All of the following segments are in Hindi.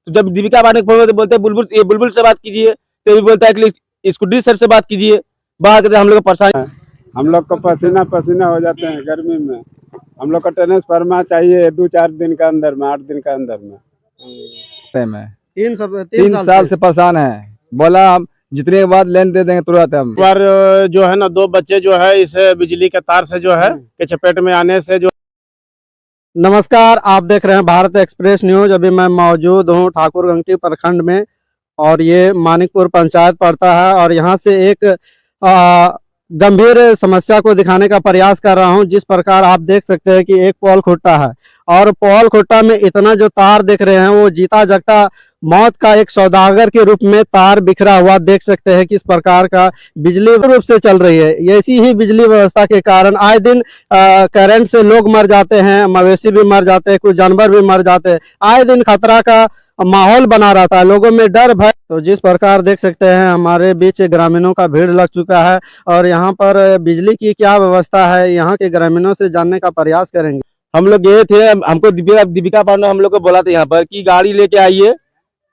तो जब दीपिका पाठक फोन करते बोलते हैं बुलबुल से बात कीजिए, तो भी बोलता है कि स्कूटी सर से बात कीजिए। बात करते हम लोग को परेशानी, हम लोग को पसीना पसीना हो जाते हैं गर्मी में। हम लोग को ट्रांसफार्मर चाहिए 2-4 दिन का अंदर में, 8 दिन का अंदर में। में 3 साल से परेशान है। बोला हम जितने के बाद लेन दे देंगे तुरंत हम। पर जो है ना 2 बच्चे जो है इस बिजली के तार से जो है के चपेट में आने से जो। नमस्कार, आप देख रहे हैं भारत एक्सप्रेस न्यूज। अभी मैं मौजूद हूं ठाकुरगंगटी प्रखंड में और ये मानिकपुर पंचायत पड़ता है और यहाँ से एक गंभीर समस्या को दिखाने का प्रयास कर रहा हूं। जिस प्रकार आप देख सकते हैं कि एक पोल खुट्टा है और पोल खुट्टा में इतना जो तार दिख रहे हैं वो जीता जागता मौत का एक सौदागर के रूप में तार बिखरा हुआ देख सकते हैं। किस प्रकार का बिजली रूप से चल रही है। ऐसी ही बिजली व्यवस्था के कारण आए दिन करंट से लोग मर जाते हैं, मवेशी भी मर जाते हैं, कुछ जानवर भी मर जाते हैं। आए दिन खतरा का माहौल बना रहता है, लोगों में डर भय। तो जिस प्रकार देख सकते हैं हमारे बीच ग्रामीणों का भीड़ लग चुका है और यहाँ पर बिजली की क्या व्यवस्था है यहाँ के ग्रामीणों से जानने का प्रयास करेंगे। हम लोग गए थे, हमको दीपिका पाठक हम लोग को बोला था यहाँ पर कि गाड़ी लेके आइए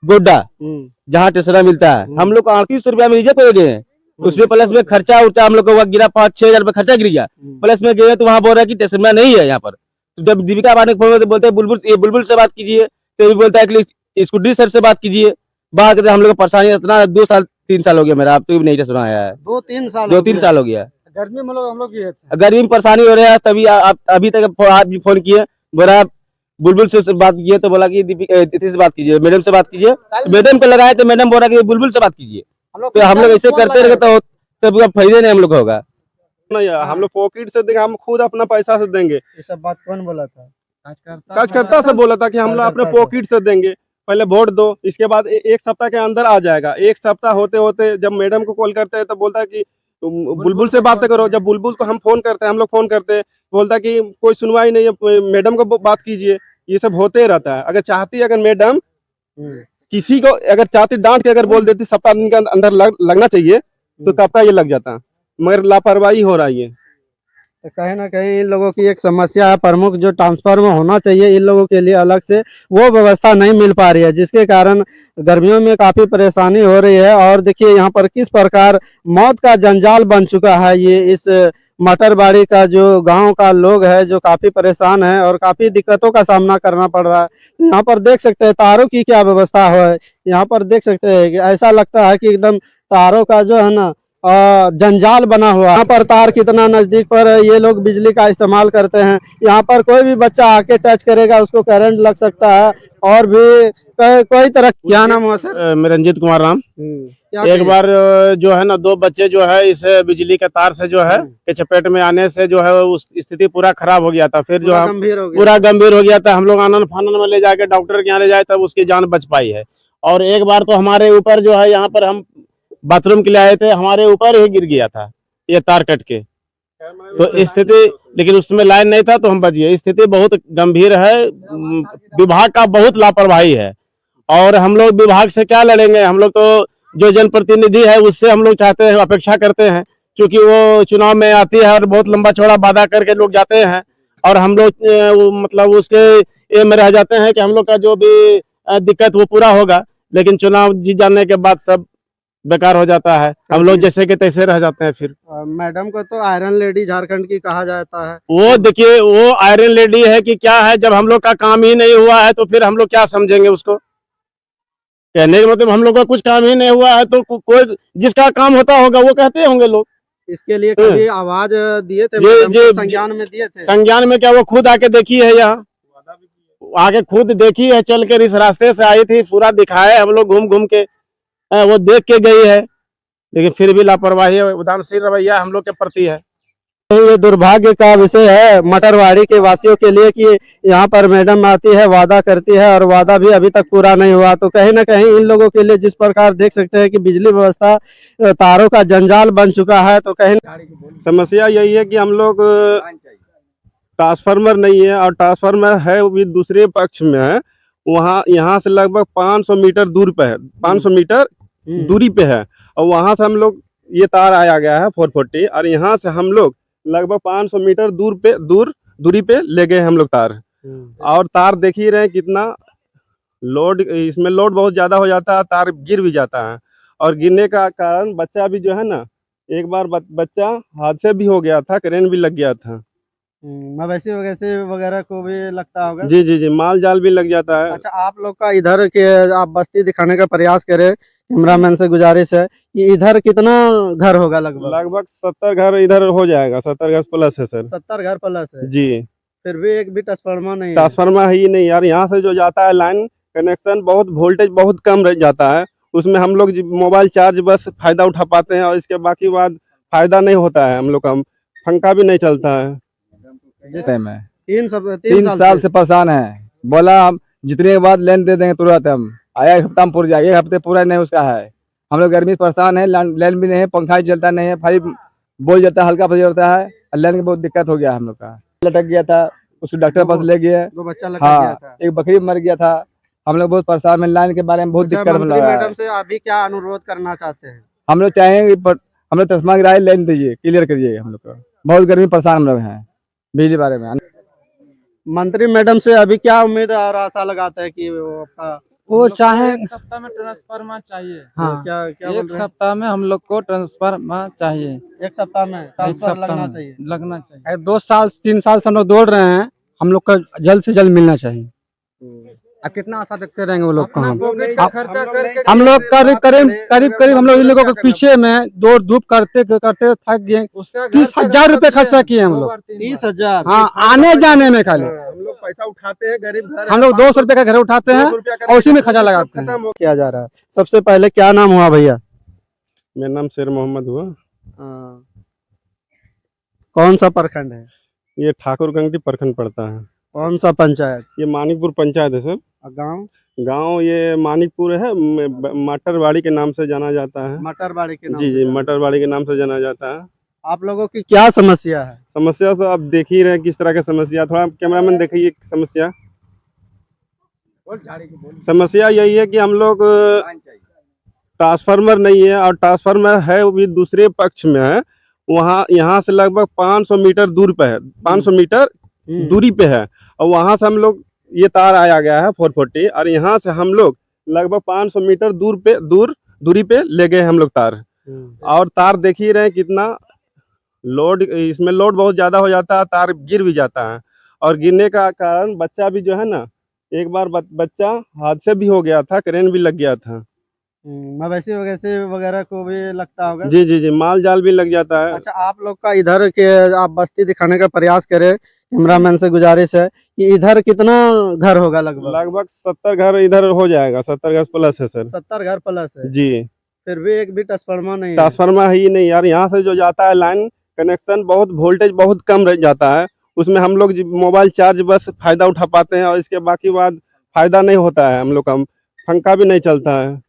गोड्डा जहाँ टेसरा मिलता है। हम लोग को 3800 रुपया में रिजर्व कर गए, उसमें प्लस में खर्चा उर्चा हम लोग को गिरा 5-6 हजार रुपया खर्चा गिर गया। प्लस में गए तो वहाँ बोल रहा है कि टेसरा नहीं है यहाँ पर। तो जब दीपिका पाठक फोन करते बोलते हैं बुलबुल से बात कीजिए, तो भी बोलता है कि स्कूटी सर से बात कीजिए। बात करते हम लोग को परेशानी इतना 2-3 साल हो गया मेरा, अब तो भी नहीं टेसरा आया है। 2-3 साल हो गया। गर्मी में हम लोग गर्मी में परेशानी हो रहा है, तभी अभी तक आप भी फोन किए, बोला बुलबुल से बात कीजिए, तो बोला कि दीपिका से बात कीजिए, मैडम से बात कीजिए। मैडम को लगाए तो मैडम बोला कि बुलबुल से बात कीजिए। तो हम लोग ऐसे करते रहे तो फायदे नहीं हम लोग होगा। नहीं, हम लोग पॉकेट से देंगे, हम खुद अपना पैसा से देंगे। ये सब बात कौन बोला था? कार्यकर्ता से बोला था कि हम लोग अपने पॉकेट से देंगे, पहले वोट दो, इसके बाद 1 सप्ताह के अंदर आ जाएगा। 1 सप्ताह होते होते जब मैडम को कॉल करते हैं तो बोलता है कि बुलबुल से बात करो। जब बुलबुल को हम फोन करते हैं, हम लोग फोन करते हैं, बोलता है कि कोई सुनवाई नहीं है, मैडम को बात कीजिए। ये सब होते रहता है। अगर चाहती अगर मैडम किसी को अगर चाहती डांट के अगर बोल देती 7 दिन के अंदर लगना चाहिए तो कब तक ये लग जाता, मगर लापरवाही हो रही है। तो कहीं ना कहीं इन लोगों की एक समस्या है, प्रमुख जो ट्रांसफार्मर होना चाहिए इन लोगों के लिए अलग से वो व्यवस्था नहीं मिल पा रही है, जिसके कारण गर्मियों में काफी परेशानी हो रही है। और देखिए यहाँ पर किस प्रकार मौत का जंजाल बन चुका है। ये इस मटरबाड़ी का जो गांव का लोग है जो काफी परेशान है और काफी दिक्कतों का सामना करना पड़ रहा है। यहाँ पर देख सकते हैं तारों की क्या व्यवस्था है। यहाँ पर देख सकते हैं कि ऐसा लगता है कि एकदम तारों का जो है ना जंजाल बना हुआ। यहाँ पर तार कितना नजदीक पर ये लोग बिजली का इस्तेमाल करते हैं। यहाँ पर कोई भी बच्चा आके टच करेगा उसको करंट लग सकता है और भी कोई तरह। क्या नाम हुआ सर? मैं रंजीत कुमार राम। एक बार जो है ना 2 बच्चे जो है इस बिजली के तार से जो है के चपेट में आने से जो है उस स्थिति पूरा खराब हो गया था। फिर जो है पूरा गंभीर हो गया था। हम लोग आनंद फानन में ले जाके डॉक्टर के यहाँ ले जाए तब उसकी जान बच पाई है। और एक बार तो हमारे ऊपर जो है यहाँ पर हम बाथरूम के लिए आए थे, हमारे ऊपर ही गिर गया था ये तार कट के। तो स्थिति, लेकिन उसमें लाइन नहीं था तो हम बच गए। स्थिति बहुत गंभीर है, विभाग का बहुत लापरवाही है। और हम लोग विभाग से क्या लड़ेंगे? हम लोग तो जो जनप्रतिनिधि है उससे हम लोग चाहते हैं, अपेक्षा करते हैं, क्योंकि वो चुनाव में आती है और बहुत लंबा चौड़ा वादा करके लोग जाते हैं और हम लोग मतलब उसके ये में रह जाते हैं कि हम लोग का जो भी दिक्कत वो पूरा होगा, लेकिन चुनाव जीत जाने के बाद सब बेकार हो जाता है। हम लोग जैसे के तैसे रह जाते हैं। फिर मैडम को तो आयरन लेडी झारखंड की कहा जाता है। वो देखिए वो आयरन लेडी है कि क्या है? जब हम लोग का काम ही नहीं हुआ है तो फिर हम लोग क्या समझेंगे उसको? कहने का मतलब हम लोग का कुछ काम ही नहीं हुआ है तो कोई जिसका काम होता होगा वो कहते होंगे लोग। इसके लिए कभी आवाज दिए थे? संज्ञान में दिए थे? संज्ञान में क्या वो खुद आके देखी है? यहाँ आके खुद देखी है, चल कर इस रास्ते से आई थी, पूरा दिखाए हम लोग घूम घूम के, वो देख के गई है। लेकिन फिर भी लापरवाही उदासीन रवैया हम लोग के प्रति है। ये दुर्भाग्य का विषय है मटरवाड़ी के वासियों के लिए कि यहाँ पर मैडम आती है, वादा करती है और वादा भी अभी तक पूरा नहीं हुआ। तो कहीं ना कहीं इन लोगों के लिए जिस प्रकार देख सकते हैं कि बिजली व्यवस्था तारों का जंजाल बन चुका है। तो कहीं समस्या यही है कि हम लोग ट्रांसफार्मर नहीं है और ट्रांसफार्मर है वो भी दूसरे पक्ष में है। वहाँ यहाँ से लगभग 500 मीटर दूर पे है, 500 मीटर दूरी पे है। और वहाँ से हम लोग ये तार आया गया है 440 और यहाँ से हम लोग लगभग 500 मीटर दूरी पे ले गए हम लोग तार। और तार देख ही रहे कितना लोड इसमें लोड बहुत ज्यादा हो जाता है, तार गिर भी जाता है। और गिरने का कारण बच्चा भी जो है ना, एक बार बच्चा हादसे भी हो गया था, करेंट भी लग गया था। मवेशी वगैरह वगैरह को भी लगता होगा। जी जी जी, माल जाल भी लग जाता है। अच्छा, आप लोग का इधर के आप बस्ती दिखाने का प्रयास करें, कैमरामैन से गुजारिश है कि इधर कितना घर होगा लगभग? लगभग 70 घर इधर हो जाएगा, 70 घर प्लस है सर। 70 घर प्लस है। जी, फिर भी एक भी ट्रांसफार्मर नहीं है। ट्रांसफार्मर है ही नहीं यार, यहाँ से जो जाता है लाइन कनेक्शन बहुत वोल्टेज बहुत कम रह जाता है, उसमें हम लोग मोबाइल चार्ज बस फायदा उठा पाते हैं, और इसके बाकी बाद फायदा नहीं होता है हम लोग का, पंखा भी नहीं चलता है। में 3 साल से परेशान है। बोला हम जितने के बाद लेन दे देंगे तुरंत हम। आया एक हफ्ता में पूरा जाएगा, एक हफ्ते पूरा नहीं उसका है। हम लोग गर्मी से परेशान है, लेन भी नहीं है, पंखा ही चलता नहीं है, भाई बोल जाता है, हल्का फल जाता है, लेन की बहुत दिक्कत हो गया हम लोग का। लटक गया था, उसको डॉक्टर पास ले गए। 2 बच्चा लटक हाँ, गया था। एक बकरी मर गया था। हम लोग बहुत परेशान है, लाइन के बारे में बहुत अच्छा, दिक्कत हो मंत्री रहा है। मैडम से अभी क्या अनुरोध करना चाहते हैं? हम लोग चाहेंगे हम लोग ट्रांसफार्मर गिराए, लाइन दीजिए, क्लियर करिए हम लोग को। बहुत गर्मी परेशान हम लोग हैं बिजली बारे में। मंत्री मैडम से अभी क्या उम्मीद और आशा लगाते हैं कि वो आपका वो चाहे एक सप्ताह में ट्रांसफार्मर चाहिए। हाँ, क्या क्या बोल एक रहे हैं? सप्ताह में हम लोग को ट्रांसफार्मर चाहिए। एक सप्ताह में एक ट्रांसफर सप्ताह लगना में चाहिए। लगना चाहिए। 2 साल 3 साल से हम लोग दौड़ रहे हैं, हम लोग का जल्द से जल्द मिलना चाहिए। अब कितना आशा देखते रहेंगे वो लोग का? अपना पॉकेट का खर्चा करके हम लोग करीब करीब हम लोग इन लोगों के पीछे में दौड़ धूप करते करते थक गए। उसका 30,000 रुपए खर्चा किए हम लोग। 30,000। हाँ, आने जाने में खाली हम लोग पैसा उठाते हैं, गरीब घर हम लोग 200 रुपए का घर उठाते हैं और उसी में खर्चा लगाते हैं। किया जा रहा है। सबसे पहले क्या नाम हुआ भैया? मेरा नाम शेर मोहम्मद हुआ। कौन सा प्रखंड है? ये ठाकुरगंटी प्रखंड पड़ता है। कौन सा पंचायत? ये मानिकपुर पंचायत है सर। गांव? गांव ये मानिकपुर है, मटरवाड़ी के नाम से जाना जाता है। मटरबाड़ी के नाम जी से जी, जाना। मटरवाड़ी के नाम से जाना जाता है। आप लोगों की क्या समस्या है? समस्या तो आप देख ही रहे हैं किस तरह की समस्या, थोड़ा कैमरामैन देखिए समस्या। समस्या यही है कि हम लोग ट्रांसफार्मर नहीं है, और ट्रांसफार्मर है वो भी दूसरे पक्ष में है, वहाँ यहाँ से लगभग 500 मीटर दूर पे है, 500 मीटर दूरी पे है। और वहाँ से हम लोग ये तार आया गया है 440, और यहाँ से हम लोग लगभग 500 मीटर दूरी पे ले गए हम लोग तार। और तार देख ही रहे हैं कितना लोड, इसमें लोड बहुत ज्यादा हो जाता है, तार गिर भी जाता है। और गिरने का कारण बच्चा भी जो है ना, एक बार बच्चा हादसे भी हो गया था, करेंट भी लग गया था। मवेशी वगैरह को भी लगता होगा। जी जी जी, माल जाल भी लग जाता है। अच्छा, आप लोग का इधर के आप बस्ती दिखाने का प्रयास करें, कैमरामैन से गुजारिश है कि इधर कितना घर होगा लगभग? लगभग 70 घर इधर हो जाएगा, 70 घर प्लस है सर। 70 घर प्लस है। जी, फिर भी एक भी ट्रांसफार्मर नहीं है। ट्रांसफार्मर है ही नहीं यार, यहाँ से जो जाता है लाइन कनेक्शन बहुत वोल्टेज बहुत कम रह जाता है, उसमें हम लोग मोबाइल चार्ज बस फायदा उठा पाते हैं, और इसके बाकी बाद फायदा नहीं होता है हम लोग का, पंखा भी नहीं चलता है।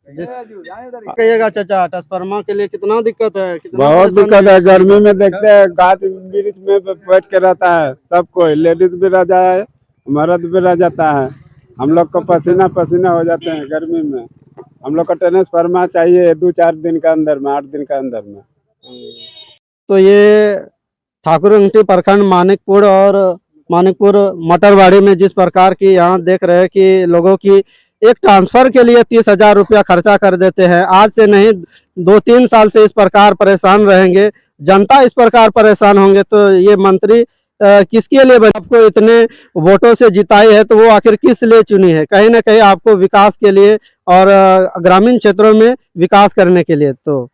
कहिएगा चाचा, ट्रांसफार्मर के लिए कितना दिक्कत है? कितना बहुत परेशानी दिक्कत है। गर्मी में देखते हैं गाछ वृक्ष में बैठ के रहता है सब कोई, लेडीज भी रह जाए, मर्द भी रह जाता है। हम लोग को पसीना पसीना हो जाते हैं गर्मी में। हम लोग को ट्रांसफार्मर चाहिए 2-4 दिन के अंदर में, 8 दिन के अंदर में। तो ये ठाकुरगंटी प्रखंड मानिकपुर मटरवाड़ी में जिस प्रकार की यहाँ देख रहे हैं कि लोगों की एक ट्रांसफर के लिए 30,000 रुपया खर्चा कर देते हैं। आज से नहीं, 2-3 साल से इस प्रकार परेशान रहेंगे, जनता इस प्रकार परेशान होंगे, तो ये मंत्री किसके लिए आपको इतने वोटों से जिताई है, तो वो आखिर किस लिए चुनी है? कहीं ना कहीं आपको विकास के लिए और ग्रामीण क्षेत्रों में विकास करने के लिए। तो